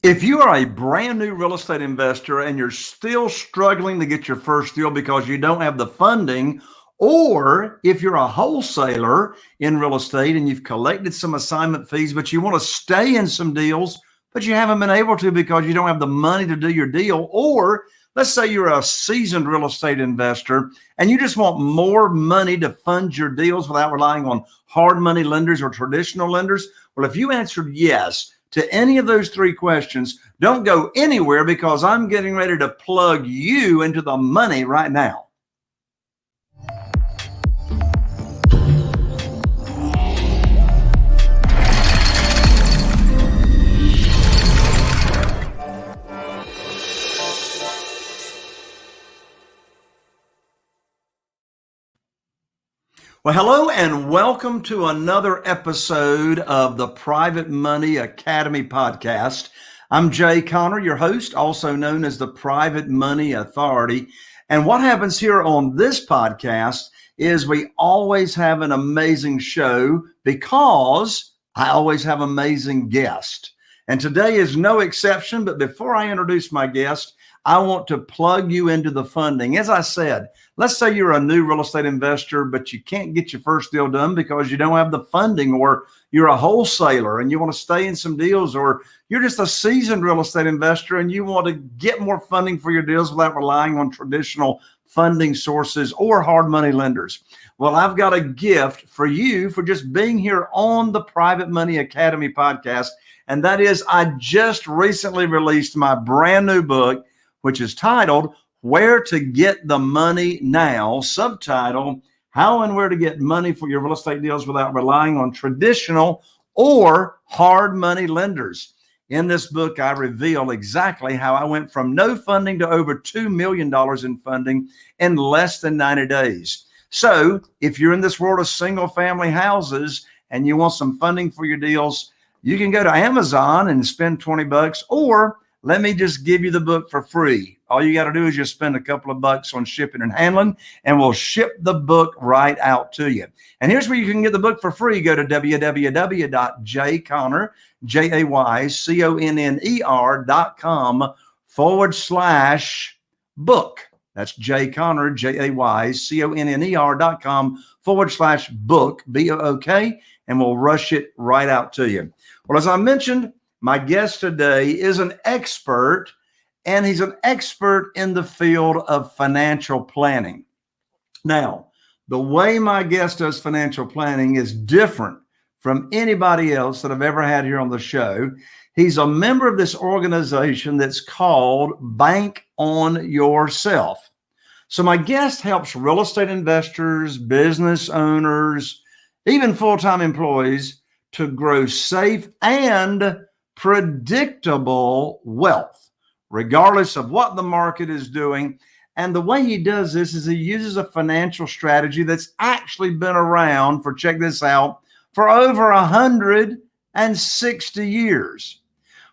If you are a brand new real estate investor and you're still struggling to get your first deal because you don't have the funding, or if you're a wholesaler in real estate and you've collected some assignment fees, but you want to stay in some deals, but you haven't been able to because you don't have the money to do your deal, or let's say you're a seasoned real estate investor and you just want more money to fund your deals without relying on hard money lenders or traditional lenders. Well, if you answered yes to any of those three questions, don't go anywhere because I'm getting ready to plug you into the money right now. Well, hello and welcome to another episode of the Private Money Academy podcast. I'm Jay Conner, your host, also known as the Private Money Authority. And what happens here on this podcast is we always have an amazing show because I always have amazing guests. And today is no exception, but before I introduce my guest, I want to plug you into the funding. As I said, let's say you're a new real estate investor, but you can't get your first deal done because you don't have the funding, or you're a wholesaler and you want to stay in some deals, or you're just a seasoned real estate investor and you want to get more funding for your deals without relying on traditional funding sources or hard money lenders. Well, I've got a gift for you for just being here on the Private Money Academy podcast. And that is, I just recently released my brand new book, which is titled Where to Get the Money Now, subtitle, How and Where to Get Money for Your Real Estate Deals Without Relying on Traditional or Hard Money Lenders. In this book, I reveal exactly how I went from no funding to over $2 million in funding in less than 90 days. So if you're in this world of single family houses and you want some funding for your deals, you can go to Amazon and spend $20, or let me just give you the book for free. All you got to do is just spend a couple of bucks on shipping and handling, and we'll ship the book right out to you. And here's where you can get the book for free. Go to www.jayconner.com/book. That's Jay Conner, JayConner.com/book, B-O-O-K, and we'll rush it right out to you. Well, as I mentioned, my guest today is an expert, and he's an expert in the field of financial planning. Now, the way my guest does financial planning is different from anybody else that I've ever had here on the show. He's a member of this organization that's called Bank on Yourself. So my guest helps real estate investors, business owners, even full-time employees to grow safe and predictable wealth, regardless of what the market is doing. And the way he does this is he uses a financial strategy that's actually been around for, check this out, for over 160 years.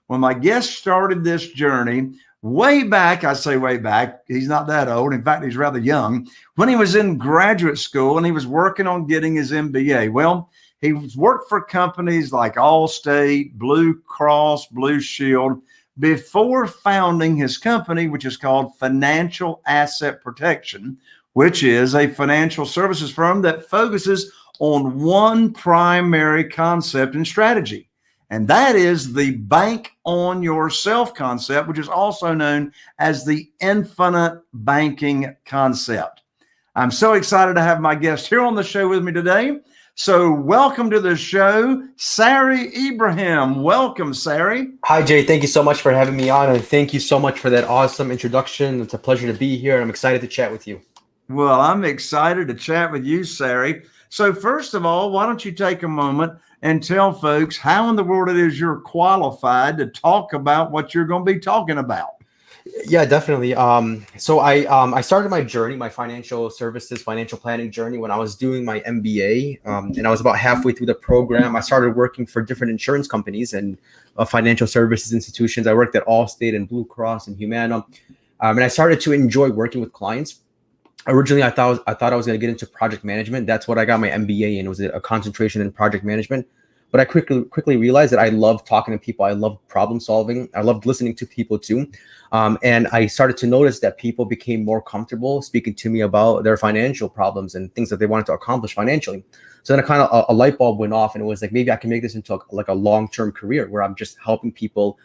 When my guest started this journey way back, I say way back, he's not that old. In fact, he's rather young. When he was in graduate school and he was working on getting his MBA. Well, he worked for companies like Allstate, Blue Cross, Blue Shield, before founding his company, which is called Financial Asset Protection, which is a financial services firm that focuses on one primary concept and strategy. And that is the bank on yourself concept, which is also known as the infinite banking concept. I'm so excited to have my guest here on the show with me today. So welcome to the show, Sarry Ibrahim. Welcome, Sarry. Hi, Jay. Thank you so much for having me on, and thank you so much for that awesome introduction. It's a pleasure to be here, and I'm excited to chat with you. Well, I'm excited to chat with you, Sarry. So first of all, why don't you take a moment and tell folks how in the world it is you're qualified to talk about what you're going to be talking about? Yeah, definitely. So I started my journey, my financial services, financial planning journey when I was doing my MBA, and I was about halfway through the program. I started working for different insurance companies and financial services institutions. I worked at Allstate and Blue Cross and Humana, and I started to enjoy working with clients. Originally, I thought I was going to get into project management. That's what I got my MBA in. It was a concentration in project management. But I quickly realized that I love talking to people. I love problem solving. I loved listening to people too. And I started to notice that people became more comfortable speaking to me about their financial problems and things that they wanted to accomplish financially. So then a light bulb went off, and it was like, maybe I can make this into a long-term career where I'm just helping people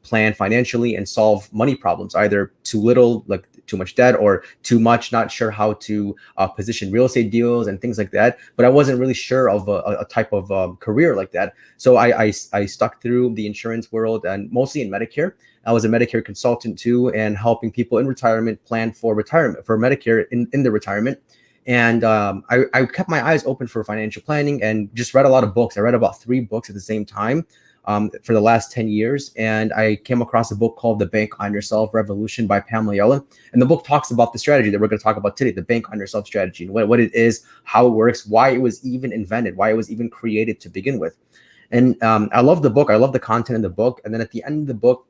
plan financially and solve money problems, either too little, like too much debt, or too much, not sure how to position real estate deals and things like that. But I wasn't really sure of a type of career like that. So I stuck through the insurance world, and mostly in Medicare. I was a Medicare consultant too, and helping people in retirement plan for Medicare in the retirement. And I kept my eyes open for financial planning and just read a lot of books. I read about 3 books at the same time for the last 10 years. And I came across a book called The Bank on Yourself Revolution by Pamela Yellen. And the book talks about the strategy that we're going to talk about today, the Bank on Yourself strategy, and what it is, how it works, why it was even invented, why it was even created to begin with. And I love the book. I love the content in the book. And then at the end of the book,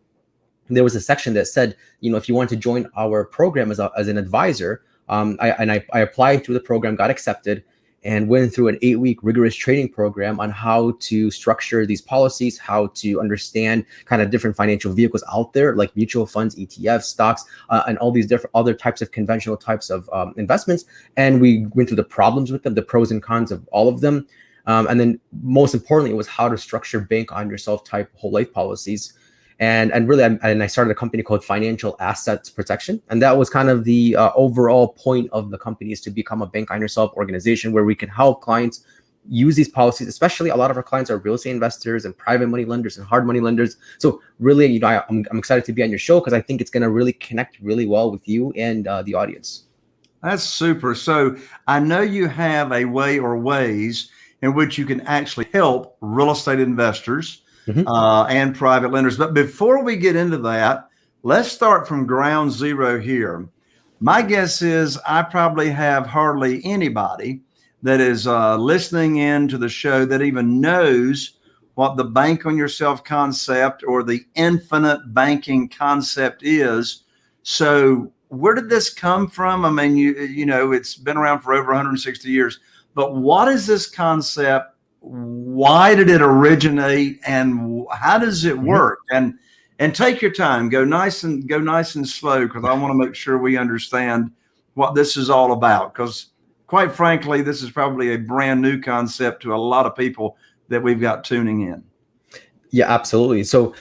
there was a section that said, if you want to join our program as an advisor, I applied through the program, got accepted, and went through an 8-week rigorous training program on how to structure these policies, how to understand kind of different financial vehicles out there, like mutual funds, ETFs, stocks, and all these different other types of conventional types of investments. And we went through the problems with them, the pros and cons of all of them. And then most importantly, it was how to structure bank on yourself type whole life policies. And really, I started a company called Financial Assets Protection. And that was kind of the overall point of the company, is to become a bank on yourself organization where we can help clients use these policies. Especially a lot of our clients are real estate investors and private money lenders and hard money lenders. So really, I'm excited to be on your show because I think it's going to really connect really well with you and the audience. That's super. So I know you have a way or ways in which you can actually help real estate investors and private lenders. But before we get into that, let's start from ground zero here. My guess is I probably have hardly anybody that is listening in to the show that even knows what the bank on yourself concept or the infinite banking concept is. So where did this come from? I mean, it's been around for over 160 years, but what is this concept? Why did it originate, and how does it work? And take your time, go nice and slow, because I want to make sure we understand what this is all about. Because quite frankly, this is probably a brand new concept to a lot of people that we've got tuning in. Yeah, absolutely. So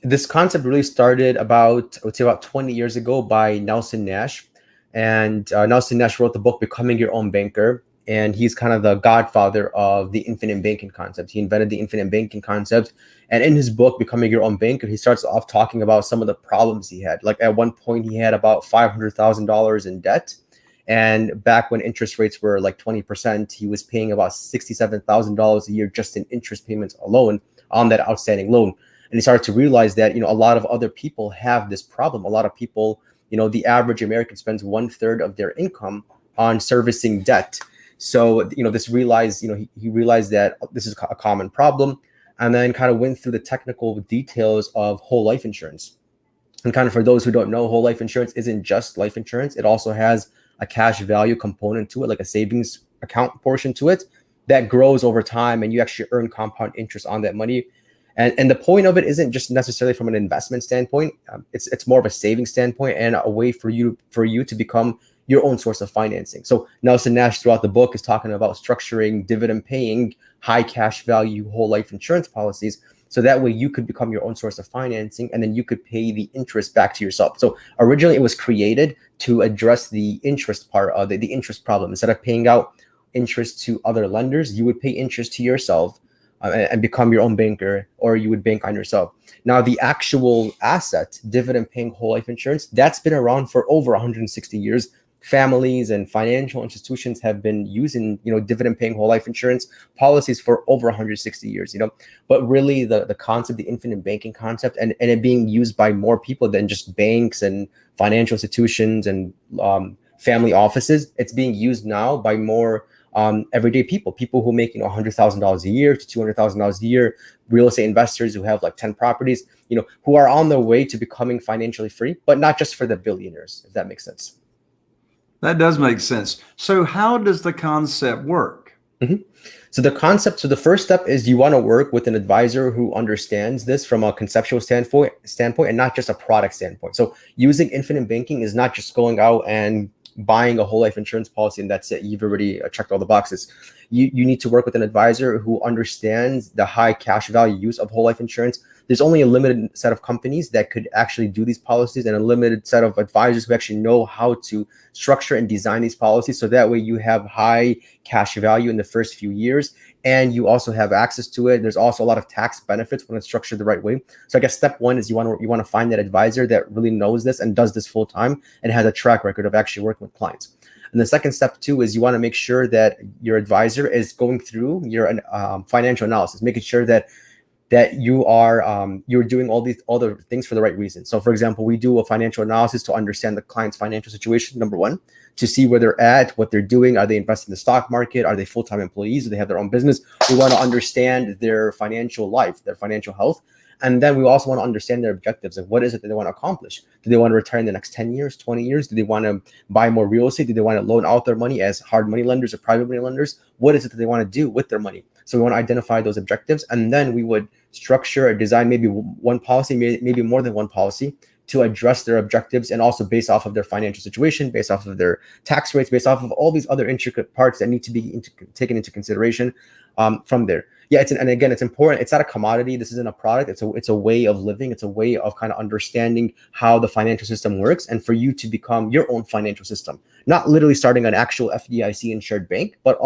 this concept really started about 20 years ago by Nelson Nash. And Nelson Nash wrote the book, Becoming Your Own Banker. And he's kind of the godfather of the infinite banking concept. He invented the infinite banking concept. And in his book, Becoming Your Own Banker, he starts off talking about some of the problems he had. Like at one point, he had about $500,000 in debt. And back when interest rates were like 20%, he was paying about $67,000 a year just in interest payments alone on that outstanding loan. And he started to realize that, a lot of other people have this problem. A lot of people, the average American spends 1/3 of their income on servicing debt. So, he realized that this is a common problem, and then kind of went through the technical details of whole life insurance. And kind of for those who don't know, whole life insurance isn't just life insurance. It also has a cash value component to it, like a savings account portion to it that grows over time, and you actually earn compound interest on that money. And the point of it isn't just necessarily from an investment standpoint. It's more of a savings standpoint and a way for you to become your own source of financing. So Nelson Nash throughout the book is talking about structuring dividend paying, high cash value whole life insurance policies. So that way you could become your own source of financing, and then you could pay the interest back to yourself. So originally it was created to address the interest part of the interest problem. Instead of paying out interest to other lenders, you would pay interest to yourself and become your own banker, or you would bank on yourself. Now, the actual asset, dividend paying whole life insurance, that's been around for over 160 years. Families and financial institutions have been using, dividend paying whole life insurance policies for over 160 years, but really the concept, the infinite banking concept, and it being used by more people than just banks and financial institutions and family offices. It's being used now by more everyday people who make, $100,000 a year to $200,000 a year, real estate investors who have like 10 properties, who are on their way to becoming financially free, but not just for the billionaires, if that makes sense. That does make sense. So how does the concept work? Mhm. So the first step is you want to work with an advisor who understands this from a conceptual standpoint and not just a product standpoint. So using infinite banking is not just going out and buying a whole life insurance policy and that's it. You've already checked all the boxes. You need to work with an advisor who understands the high cash value use of whole life insurance. There's only a limited set of companies that could actually do these policies and a limited set of advisors who actually know how to structure and design these policies. So that way you have high cash value in the first few years and you also have access to it. There's also a lot of tax benefits when it's structured the right way. So I guess step one is you want to find that advisor that really knows this and does this full time and has a track record of actually working with clients. And the second step too is you want to make sure that your advisor is going through your financial analysis, making sure that you are you're doing all the things for the right reason. So for example, we do a financial analysis to understand the client's financial situation, number one, to see where they're at, what they're doing. Are they invested in the stock market? Are they full-time employees? Do they have their own business? We want to understand their financial life, their financial health. And then we also want to understand their objectives and what is it that they want to accomplish. Do they want to retire in the next 10 years, 20 years? Do they want to buy more real estate? Do they want to loan out their money as hard money lenders or private money lenders? What is it that they want to do with their money? So we want to identify those objectives. And then we would structure or design maybe one policy, maybe more than one policy to address their objectives and also based off of their financial situation, based off of their tax rates, based off of all these other intricate parts that need to be taken into consideration from there. Yeah, it's important. It's not a commodity. This isn't a product. It's a way of living. It's a way of kind of understanding how the financial system works, and for you to become your own financial system. Not literally starting an actual FDIC insured bank, but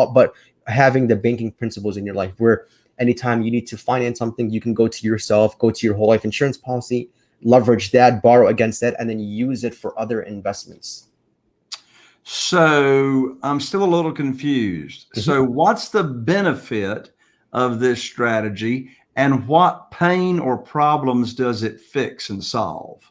having the banking principles in your life, where anytime you need to finance something, you can go to yourself, go to your whole life insurance policy, leverage that, borrow against that, and then use it for other investments. So I'm still a little confused. Mm-hmm. So what's the benefit of this strategy and what pain or problems does it fix and solve?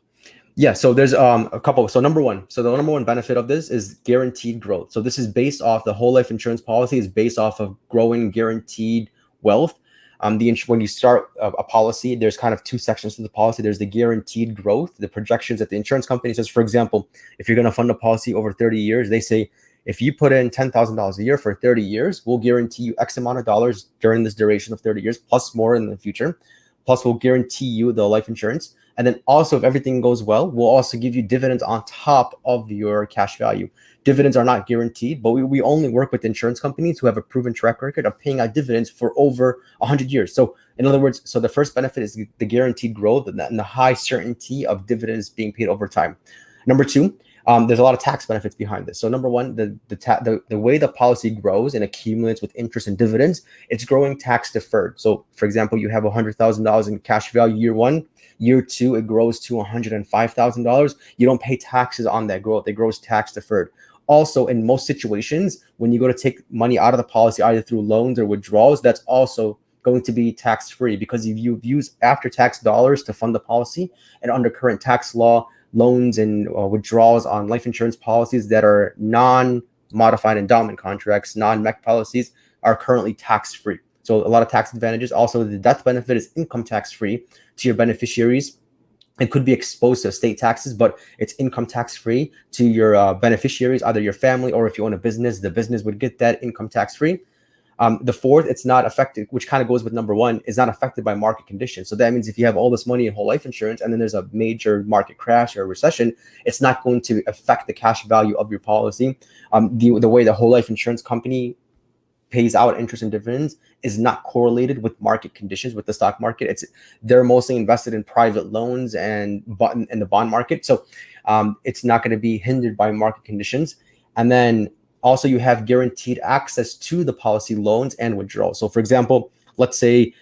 Yeah, so there's a couple. So the number one benefit of this is guaranteed growth. So this is based off the whole life insurance policy is based off of growing guaranteed wealth. When you start a policy, there's kind of two sections to the policy. There's the guaranteed growth, the projections that the insurance company says. For example, if you're going to fund a policy over 30 years, they say, if you put in $10,000 a year for 30 years, we'll guarantee you X amount of dollars during this duration of 30 years, plus more in the future. Plus, we'll guarantee you the life insurance. And then also, if everything goes well, we'll also give you dividends on top of your cash value. Dividends are not guaranteed, but we only work with insurance companies who have a proven track record of paying out dividends for over 100 years. So in other words, so the first benefit is the guaranteed growth and the high certainty of dividends being paid over time. Number two, there's a lot of tax benefits behind this. So number one, the way the policy grows and accumulates with interest and dividends, it's growing tax deferred. So for example, you have $100,000 in cash value year one. Year two, it grows to $105,000. You don't pay taxes on that growth. It grows tax deferred. Also, in most situations, when you go to take money out of the policy, either through loans or withdrawals, that's also going to be tax-free because you've used after-tax dollars to fund the policy. And under current tax law, loans and withdrawals on life insurance policies that are non-modified endowment contracts, non-MEC policies, are currently tax-free. So a lot of tax advantages. Also, the death benefit is income tax-free to your beneficiaries. It could be exposed to estate taxes, but it's income tax-free to your beneficiaries, either your family or if you own a business, the business would get that income tax-free. The fourth, it's not affected, which kind of goes with number one, is not affected by market conditions. So that means if you have all this money in whole life insurance and then there's a major market crash or a recession, it's not going to affect the cash value of your policy. The way the whole life insurance company pays out interest and dividends is not correlated with market conditions with the stock market. They're mostly invested in private loans and in the bond market. So it's not going to be hindered by market conditions. And then also you have guaranteed access to the policy loans and withdrawals. So for example, let's say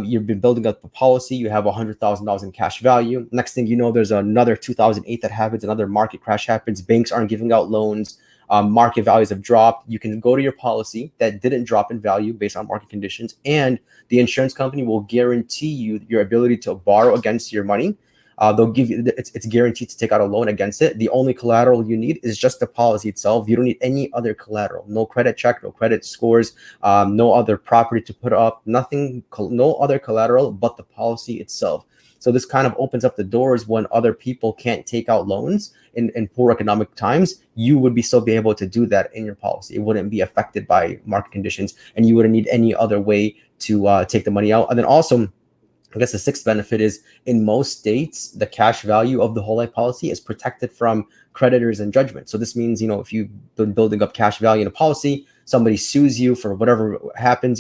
you've been building up a policy, you have $100,000 in cash value. Next thing you know, there's another 2008 that happens, another market crash happens, banks aren't giving out loans, market values have dropped. You can go to your policy that didn't drop in value based on market conditions, and the insurance company will guarantee you your ability to borrow against your money. They'll give you, it's guaranteed to take out a loan against it. The only collateral you need is just the policy itself. You don't need any other collateral, no credit check, no credit scores, no other property to put up, nothing, no other collateral but the policy itself. So this kind of opens up the doors when other people can't take out loans in poor economic times. You would still be able to do that in your policy. It wouldn't be affected by market conditions, and you wouldn't need any other way to take the money out. And then also, I guess the sixth benefit is, in most states, the cash value of the whole life policy is protected from creditors and judgment. So this means, if you've been building up cash value in a policy, somebody sues you for whatever happens,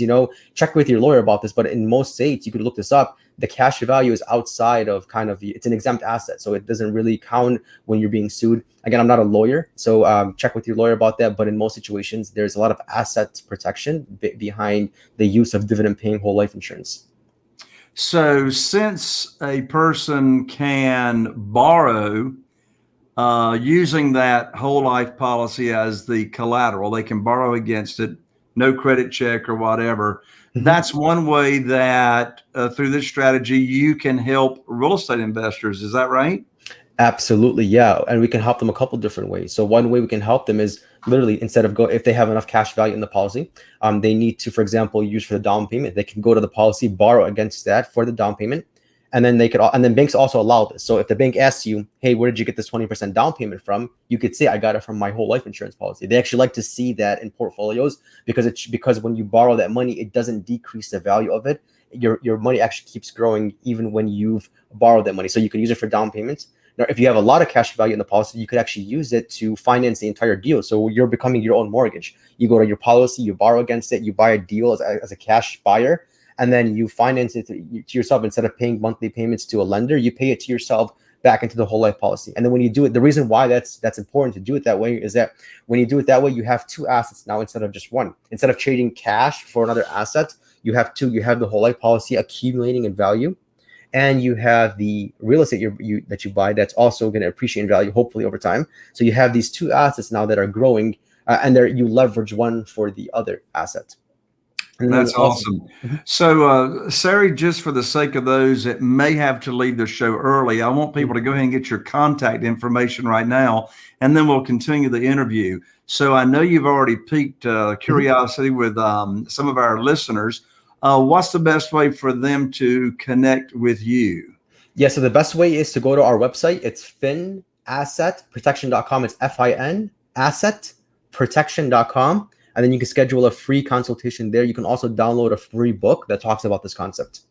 check with your lawyer about this. But in most states, you could look this up, the cash value is outside of it's an exempt asset. So it doesn't really count when you're being sued. Again, I'm not a lawyer, so check with your lawyer about that. But in most situations, there's a lot of asset protection behind the use of dividend paying whole life insurance. So since a person can borrow using that whole life policy as the collateral, they can borrow against it, no credit check or whatever. Mm-hmm. That's one way that through this strategy, you can help real estate investors. Is that right? Absolutely. Yeah. And we can help them a couple different ways. So one way we can help them is literally, instead of if they have enough cash value in the policy, they need to, for example, use for the down payment. They can go to the policy, borrow against that for the down payment. And then and then banks also allow this. So if the bank asks you, hey, where did you get this 20% down payment from? You could say, I got it from my whole life insurance policy. They actually like to see that in portfolios because when you borrow that money, it doesn't decrease the value of it. Your money actually keeps growing even when you've borrowed that money. So you can use it for down payments. Now, if you have a lot of cash value in the policy, you could actually use it to finance the entire deal. So you're becoming your own mortgage. You go to your policy, you borrow against it, you buy a deal as a cash buyer, and then you finance it to yourself. Instead of paying monthly payments to a lender, you pay it to yourself back into the whole life policy. And then when you do it, the reason why that's important to do it that way is that when you do it that way, you have two assets now instead of just one. Instead of trading cash for another asset, you have two. You have the whole life policy accumulating in value, and you have the real estate that you buy that's also going to appreciate in value, hopefully over time. So you have these two assets now that are growing, and you leverage one for the other asset. That's awesome. Mm-hmm. So, Sarry, just for the sake of those that may have to leave the show early, I want people to go ahead and get your contact information right now, and then we'll continue the interview. So I know you've already piqued curiosity with some of our listeners. What's the best way for them to connect with you? Yeah, so the best way is to go to our website. It's finassetprotection.com. It's FIN assetprotection.com. And then you can schedule a free consultation there. You can also download a free book that talks about this concept.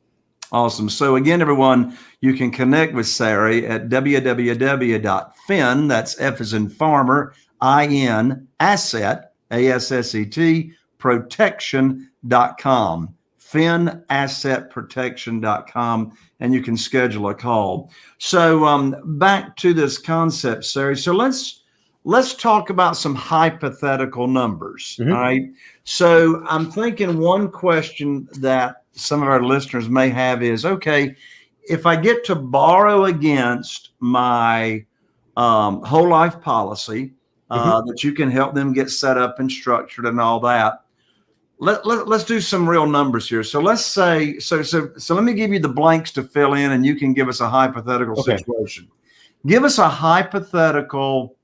Awesome. So again, everyone, you can connect with Sarry at www.fin, that's F as in farmer, IN, asset, ASSET, protection.com. finassetprotection.com, and you can schedule a call. So back to this concept, Sarry. So let's talk about some hypothetical numbers. Mm-hmm. All right. So I'm thinking one question that some of our listeners may have is, okay, if I get to borrow against my whole life policy, that you can help them get set up and structured and all that. Let's do some real numbers here. So let's say, so let me give you the blanks to fill in, and you can give us a hypothetical situation. Give us a hypothetical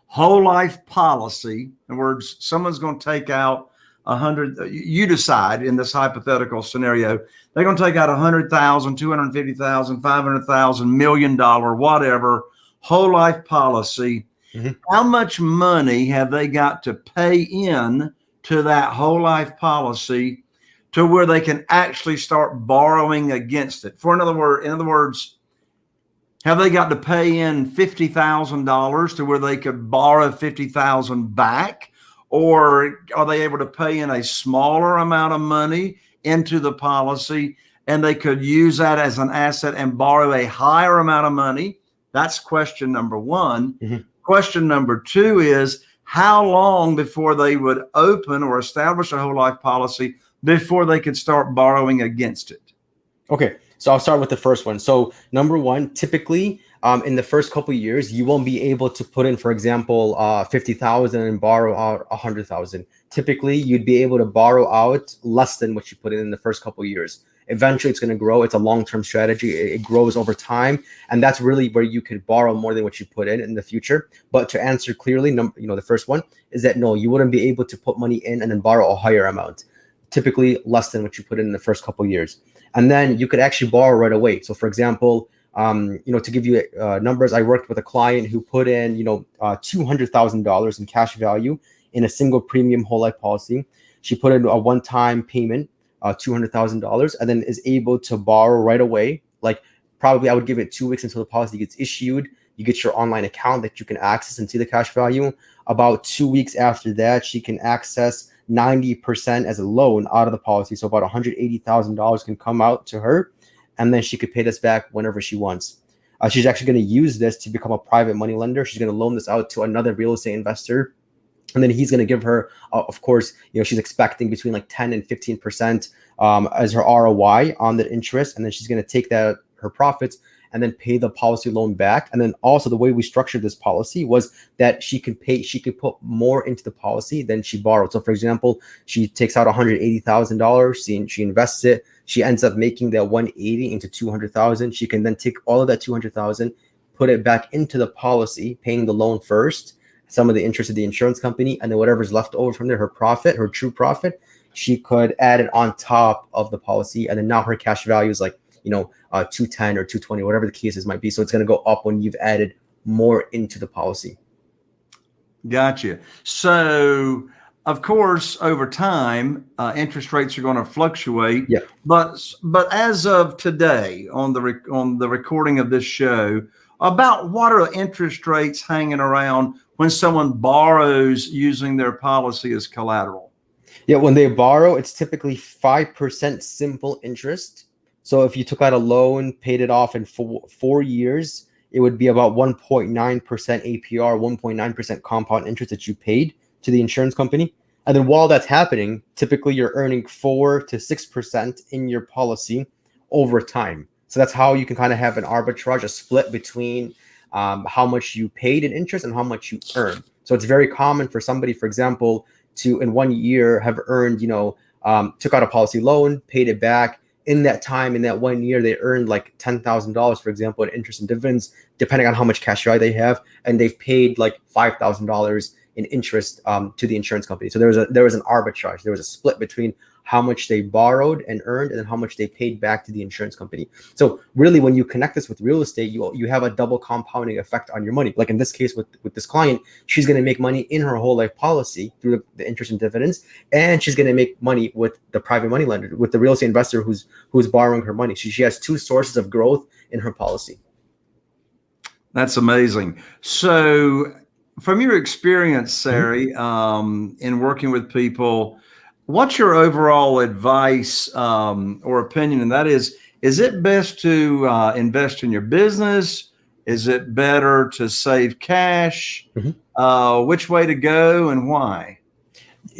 whole life policy. In other words, someone's going to take out 100. You decide in this hypothetical scenario, they're going to take out 100,000, 250,000, 500,000, $1 million, whatever whole life policy. Mm-hmm. How much money have they got to pay in to that whole life policy to where they can actually start borrowing against it? In other words, have they got to pay in $50,000 to where they could borrow $50,000 back? Or are they able to pay in a smaller amount of money into the policy and they could use that as an asset and borrow a higher amount of money? That's question number one. Mm-hmm. Question number two is, how long before they would open or establish a whole life policy before they could start borrowing against it? Okay. So I'll start with the first one. So number one, typically in the first couple of years, you won't be able to put in, for example, 50,000 and borrow out 100,000. Typically, you'd be able to borrow out less than what you put in the first couple of years. Eventually, it's going to grow. It's a long-term strategy. It grows over time, and that's really where you could borrow more than what you put in the future. But to answer clearly, the first one is that no, you wouldn't be able to put money in and then borrow a higher amount. Typically, less than what you put in the first couple of years. and then you could actually borrow right away. So for example, to give you numbers, I worked with a client who put in, $200,000 in cash value in a single premium whole life policy. She put in a one-time payment, $200,000, and then is able to borrow right away. Like probably I would give it 2 weeks until the policy gets issued. You get your online account that you can access and see the cash value. About 2 weeks after that, she can access 90% as a loan out of the policy. So about $180,000 can come out to her, and then she could pay this back whenever she wants. She's actually going to use this to become a private money lender. She's going to loan this out to another real estate investor. And then he's going to give her, of course, she's expecting between like 10 and 15% as her ROI on the interest. And then she's going to take her profits and then pay the policy loan back. And then also the way we structured this policy was that she could put more into the policy than she borrowed. So for example, she takes out $180,000, she invests it, she ends up making that 180 into 200,000. She can then take all of that 200,000, put it back into the policy, paying the loan first, some of the interest of the insurance company, and then whatever's left over from there, her profit, her true profit, she could add it on top of the policy. And then now her cash value is like, 210 or 220, whatever the cases might be. So it's going to go up when you've added more into the policy. Gotcha. So, of course, over time, interest rates are going to fluctuate. Yeah. But as of today, on the recording of this show, about what are interest rates hanging around when someone borrows using their policy as collateral? Yeah, when they borrow, it's typically 5% simple interest. So if you took out a loan, paid it off in 4 years, it would be about 1.9% APR, 1.9% compound interest that you paid to the insurance company. And then while that's happening, typically you're earning 4 to 6% in your policy over time. So that's how you can kind of have an arbitrage, a split between how much you paid in interest and how much you earn. So it's very common for somebody, for example, to in 1 year have earned, took out a policy loan, paid it back. In that time, in that 1 year, they earned like $10,000, for example, in interest and dividends, depending on how much cash value they have, and they've paid like $5,000 in interest to the insurance company. So there was an arbitrage. There was a split between how much they borrowed and earned, and then how much they paid back to the insurance company. So really, when you connect this with real estate, you have a double compounding effect on your money. Like in this case with this client, she's going to make money in her whole life policy through the interest and dividends, and she's going to make money with the private money lender, with the real estate investor who's borrowing her money. She has two sources of growth in her policy. That's amazing. So from your experience, Sarry, in working with people, what's your overall advice or opinion? And that is it best to invest in your business? Is it better to save cash? Which way to go and why?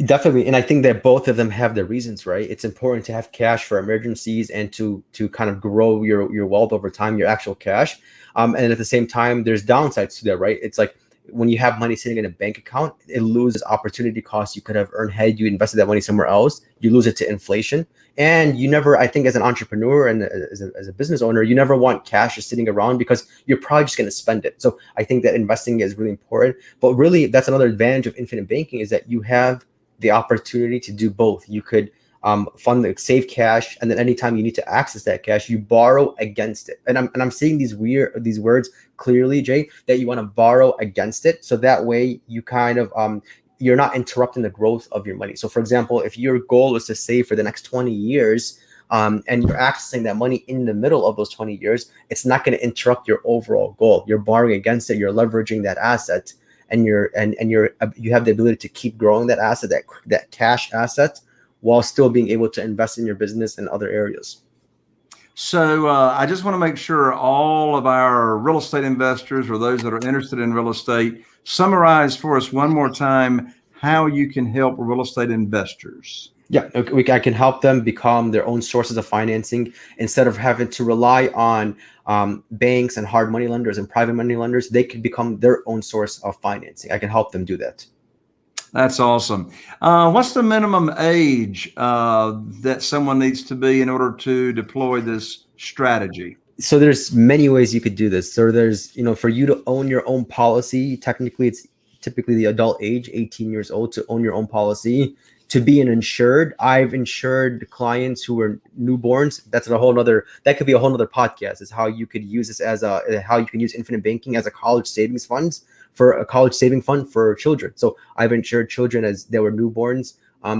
Definitely. And I think that both of them have their reasons, right? It's important to have cash for emergencies and to kind of grow your wealth over time, your actual cash. And at the same time, there's downsides to that, right? It's like when you have money sitting in a bank account, it loses opportunity costs you could have earned had you invested that money somewhere else. You lose it to inflation. And you never, I think as an entrepreneur and as a business owner, you never want cash just sitting around because you're probably just going to spend it. So I think that investing is really important. But really, that's another advantage of infinite banking is that you have the opportunity to do both. You could save cash, and then anytime you need to access that cash, you borrow against it. And I'm seeing these words clearly, Jay, that you want to borrow against it, so that way you kind of you're not interrupting the growth of your money. So for example, if your goal is to save for the next 20 years, and you're accessing that money in the middle of those 20 years, it's not going to interrupt your overall goal. You're borrowing against it. You're leveraging that asset, and you have the ability to keep growing that asset, that cash asset, while still being able to invest in your business and other areas. So I just want to make sure all of our real estate investors or those that are interested in real estate, summarize for us one more time how you can help real estate investors. Yeah, I can help them become their own sources of financing instead of having to rely on banks and hard money lenders and private money lenders. They can become their own source of financing. I can help them do that. That's awesome. What's the minimum age that someone needs to be in order to deploy this strategy? So there's many ways you could do this. So there's, for you to own your own policy, technically it's typically the adult age, 18 years old, to own your own policy. to be an insured, I've insured clients who were newborns. That could be a whole nother podcast, is how you could use this how you can use infinite banking as a college saving fund for children. So I've insured children as they were newborns,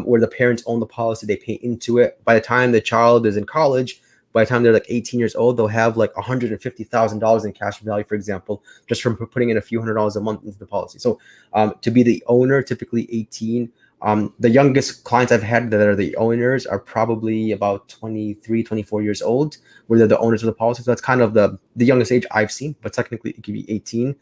where the parents own the policy, they pay into it. By the time the child is in college, by the time they're like 18 years old, they'll have like $150,000 in cash value, for example, just from putting in a few $100s a month into the policy. So to be the owner, typically 18. The youngest clients I've had that are the owners are probably about 23, 24 years old, where they're the owners of the policy. So that's kind of the youngest age I've seen, but technically it could be 18.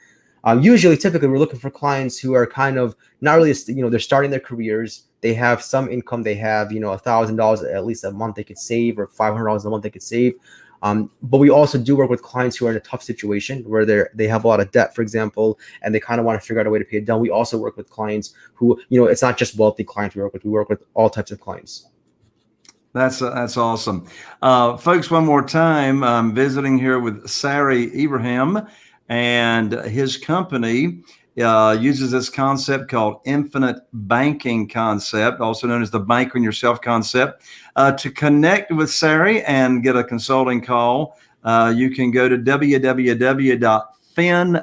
Typically, we're looking for clients who are kind of not really, they're starting their careers. They have some income. They have, $1,000 at least a month they could save, or $500 a month they could save. But we also do work with clients who are in a tough situation where they have a lot of debt, for example, and they kind of want to figure out a way to pay it down. We also work with clients who, it's not just wealthy clients we work with. We work with all types of clients. That's awesome. Folks, one more time, I'm visiting here with Sarry Ibrahim, and his company uses this concept called infinite banking concept, also known as the bank on yourself concept. To connect with Sarry and get a consulting call, you can go to www.fin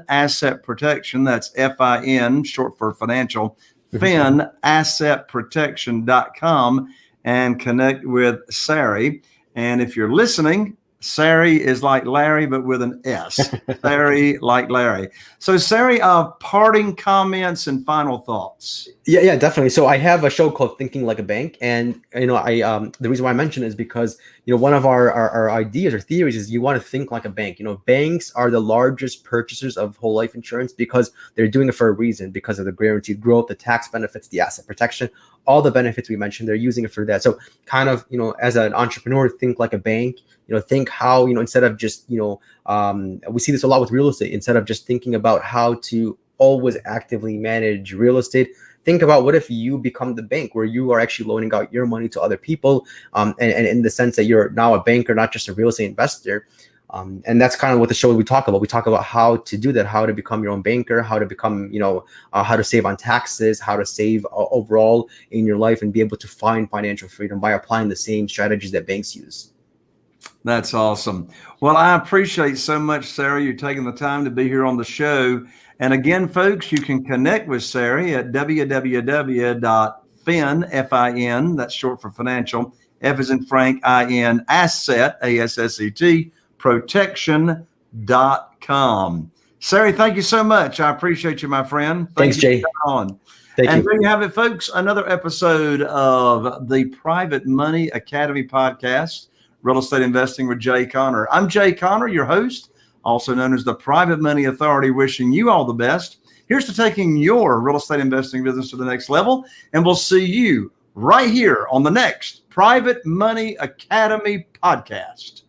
Asset Protection. That's FIN, short for financial, finassetprotection.com, and connect with Sarry. And if you're listening, Sarry is like Larry, but with an S. Sarry like Larry. So Sarry, parting comments and final thoughts. Yeah, definitely. So I have a show called Thinking Like a Bank. And, the reason why I mention it is because, one of our ideas or theories is you want to think like a bank. Banks are the largest purchasers of whole life insurance because they're doing it for a reason, because of the guaranteed growth, the tax benefits, the asset protection, all the benefits we mentioned, they're using it for that. So kind of, as an entrepreneur, think like a bank. Think how, instead of just, we see this a lot with real estate. Instead of just thinking about how to always actively manage real estate, think about what if you become the bank where you are actually loaning out your money to other people, and in the sense that you're now a banker, not just a real estate investor. And that's kind of what the show we talk about. We talk about how to do that, how to become your own banker, how to become, how to save on taxes, how to save overall in your life, and be able to find financial freedom by applying the same strategies that banks use. That's awesome. Well, I appreciate so much, Sarry, you taking the time to be here on the show. And again, folks, you can connect with Sarry at www.fin, F-I-N, that's short for financial, F as in Frank, I-N, asset, A-S-S-E-T, protection.com. Sarry, thank you so much. I appreciate you, my friend. Thanks, Jay. Thank you. There you have it, folks. Another episode of the Private Money Academy podcast, Real Estate Investing with Jay Conner. I'm Jay Conner, your host, also known as the Private Money Authority, wishing you all the best. Here's to taking your real estate investing business to the next level, and we'll see you right here on the next Private Money Academy podcast.